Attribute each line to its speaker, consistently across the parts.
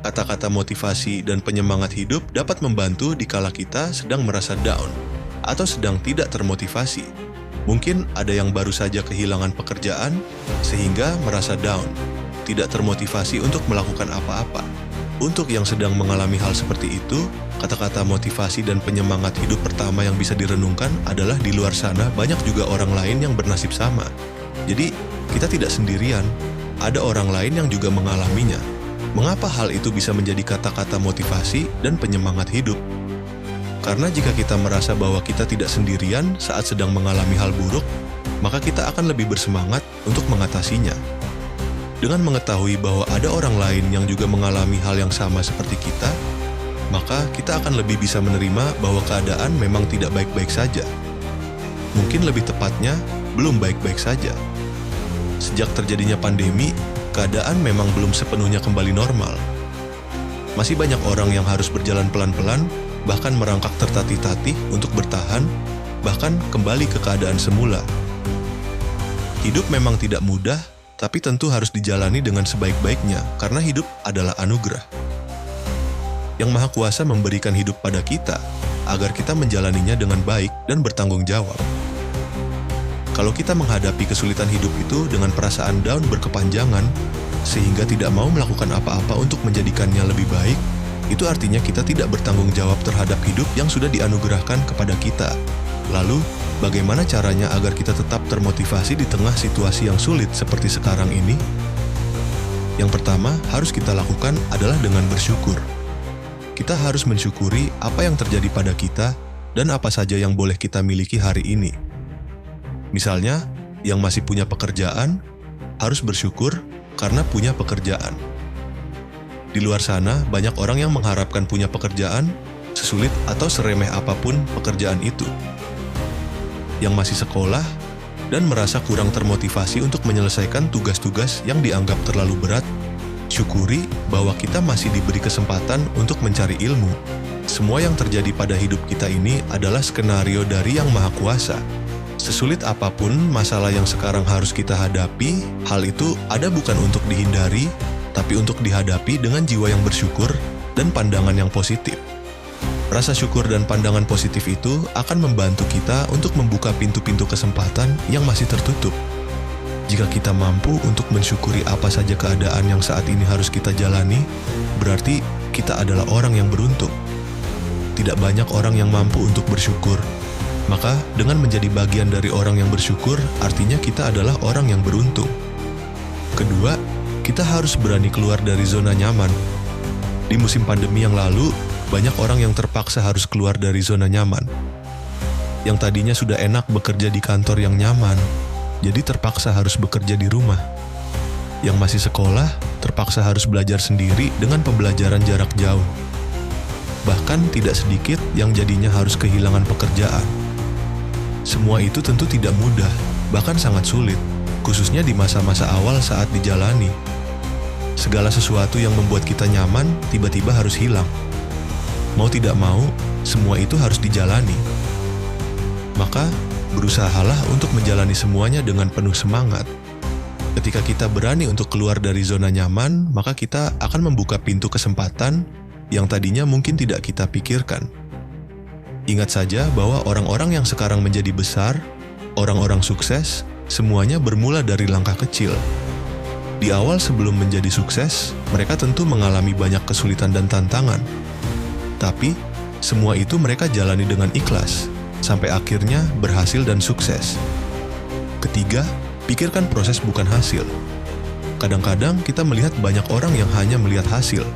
Speaker 1: Kata-kata motivasi dan penyemangat hidup dapat membantu dikala kita sedang merasa down atau sedang tidak termotivasi. Mungkin ada yang baru saja kehilangan pekerjaan sehingga merasa down, tidak termotivasi untuk melakukan apa-apa. Untuk yang sedang mengalami hal seperti itu, kata-kata motivasi dan penyemangat hidup pertama yang bisa direnungkan adalah di luar sana banyak juga orang lain yang bernasib sama. Jadi, kita tidak sendirian, ada orang lain yang juga mengalaminya. Mengapa hal itu bisa menjadi kata-kata motivasi dan penyemangat hidup? Karena jika kita merasa bahwa kita tidak sendirian saat sedang mengalami hal buruk, maka kita akan lebih bersemangat untuk mengatasinya. Dengan mengetahui bahwa ada orang lain yang juga mengalami hal yang sama seperti kita, maka kita akan lebih bisa menerima bahwa keadaan memang tidak baik-baik saja. Mungkin lebih tepatnya, belum baik-baik saja. Sejak terjadinya pandemi, keadaan memang belum sepenuhnya kembali normal. Masih banyak orang yang harus berjalan pelan-pelan, bahkan merangkak tertatih-tatih untuk bertahan, bahkan kembali ke keadaan semula. Hidup memang tidak mudah, tapi tentu harus dijalani dengan sebaik-baiknya, karena hidup adalah anugerah. Yang Maha Kuasa memberikan hidup pada kita, agar kita menjalaninya dengan baik dan bertanggung jawab. Kalau kita menghadapi kesulitan hidup itu dengan perasaan down berkepanjangan, sehingga tidak mau melakukan apa-apa untuk menjadikannya lebih baik, itu artinya kita tidak bertanggung jawab terhadap hidup yang sudah dianugerahkan kepada kita. Lalu, bagaimana caranya agar kita tetap termotivasi di tengah situasi yang sulit seperti sekarang ini? Yang pertama, harus kita lakukan adalah dengan bersyukur. Kita harus mensyukuri apa yang terjadi pada kita dan apa saja yang boleh kita miliki hari ini. Misalnya, yang masih punya pekerjaan, harus bersyukur karena punya pekerjaan. Di luar sana, banyak orang yang mengharapkan punya pekerjaan, sesulit atau seremeh apapun pekerjaan itu. Yang masih sekolah, dan merasa kurang termotivasi untuk menyelesaikan tugas-tugas yang dianggap terlalu berat, syukuri bahwa kita masih diberi kesempatan untuk mencari ilmu. Semua yang terjadi pada hidup kita ini adalah skenario dari Yang Maha Kuasa. Sesulit apapun masalah yang sekarang harus kita hadapi, hal itu ada bukan untuk dihindari, tapi untuk dihadapi dengan jiwa yang bersyukur dan pandangan yang positif. Rasa syukur dan pandangan positif itu akan membantu kita untuk membuka pintu-pintu kesempatan yang masih tertutup. Jika kita mampu untuk mensyukuri apa saja keadaan yang saat ini harus kita jalani, berarti kita adalah orang yang beruntung. Tidak banyak orang yang mampu untuk bersyukur. Maka, dengan menjadi bagian dari orang yang bersyukur, artinya kita adalah orang yang beruntung. Kedua, kita harus berani keluar dari zona nyaman. Di musim pandemi yang lalu, banyak orang yang terpaksa harus keluar dari zona nyaman. Yang tadinya sudah enak bekerja di kantor yang nyaman, jadi terpaksa harus bekerja di rumah. Yang masih sekolah, terpaksa harus belajar sendiri dengan pembelajaran jarak jauh. Bahkan tidak sedikit yang jadinya harus kehilangan pekerjaan. Semua itu tentu tidak mudah, bahkan sangat sulit, khususnya di masa-masa awal saat dijalani. Segala sesuatu yang membuat kita nyaman tiba-tiba harus hilang. Mau tidak mau, semua itu harus dijalani. Maka, berusahalah untuk menjalani semuanya dengan penuh semangat. Ketika kita berani untuk keluar dari zona nyaman, maka kita akan membuka pintu kesempatan yang tadinya mungkin tidak kita pikirkan. Ingat saja bahwa orang-orang yang sekarang menjadi besar, orang-orang sukses, semuanya bermula dari langkah kecil. Di awal sebelum menjadi sukses, mereka tentu mengalami banyak kesulitan dan tantangan. Tapi, semua itu mereka jalani dengan ikhlas, sampai akhirnya berhasil dan sukses. Ketiga, pikirkan proses bukan hasil. Kadang-kadang kita melihat banyak orang yang hanya melihat hasil.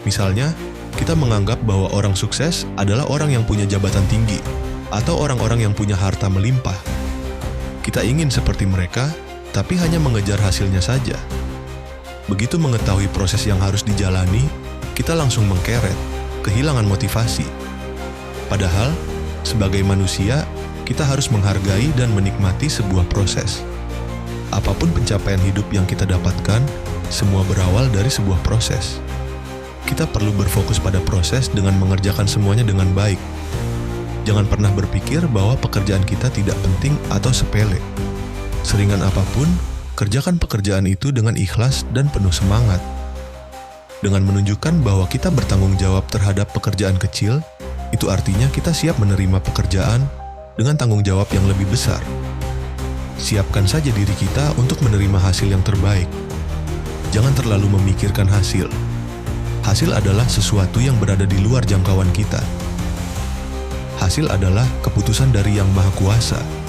Speaker 1: Misalnya, kita menganggap bahwa orang sukses adalah orang yang punya jabatan tinggi atau orang-orang yang punya harta melimpah. Kita ingin seperti mereka, tapi hanya mengejar hasilnya saja. Begitu mengetahui proses yang harus dijalani, kita langsung mengkeret, kehilangan motivasi. Padahal, sebagai manusia, kita harus menghargai dan menikmati sebuah proses. Apapun pencapaian hidup yang kita dapatkan, semua berawal dari sebuah proses. Kita perlu berfokus pada proses dengan mengerjakan semuanya dengan baik. Jangan pernah berpikir bahwa pekerjaan kita tidak penting atau sepele. Seringan apapun, kerjakan pekerjaan itu dengan ikhlas dan penuh semangat. Dengan menunjukkan bahwa kita bertanggung jawab terhadap pekerjaan kecil, itu artinya kita siap menerima pekerjaan dengan tanggung jawab yang lebih besar. Siapkan saja diri kita untuk menerima hasil yang terbaik. Jangan terlalu memikirkan hasil. Hasil adalah sesuatu yang berada di luar jangkauan kita. Hasil adalah keputusan dari Yang Maha Kuasa.